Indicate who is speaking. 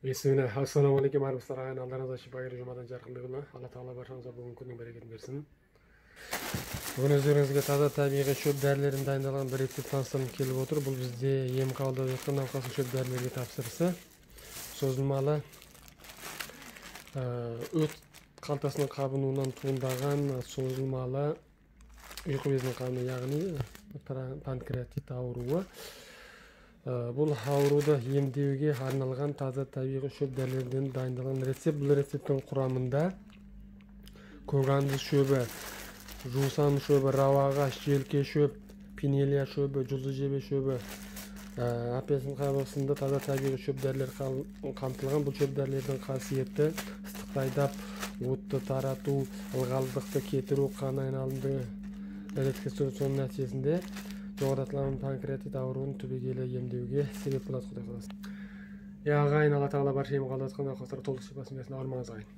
Speaker 1: Bismillah. Assalamu alaikum армысыздар ағайын. Алдарыңызға шипа беріп жұмадан жарқындығына Алла тағала баршаңызға бүгінгі күннің берекетін берсін. Бүгін өздеріңізге таза табиғи шөп дәрілерін дайындалған бір рецепт таныстырғым келіп отыр. Бұл бізде ем қабылдап жатқан науқастың шөп дәрілерге тапсырысы. Созылмалы өт қалтасының қабынуынан туындаған созылмалы ұйқы безінің қабыну, яғни панкреатит ауруы. Бұл ауруды емдеуге арналған таза табиғи шөп дәрілерден дайындалған рецепт. Бұл рецепттің құрамында көканды шөбі, жусан шөбі, рауағаш, желке шөп, пинелия шөбі, жұлдыз жебе шөбі, апельсин қабығы сынды таза табиғи шөп дәрілер қамтылған. Бұл шөп дәрілердің қасиеті ыстықты айдап, отты тарату, ылғалдықты кетіру, қан айналымды реттеу, соның нәтижесінде жоғарылатылған панкреатит ауруын түбегейлі емдеуге себеп болады. Құдай қаласа. Ағайын, Алла тағала бар ем қабылдап жатқан науқастарға толық шипасын берсін. Ауырмаңыз ағайын.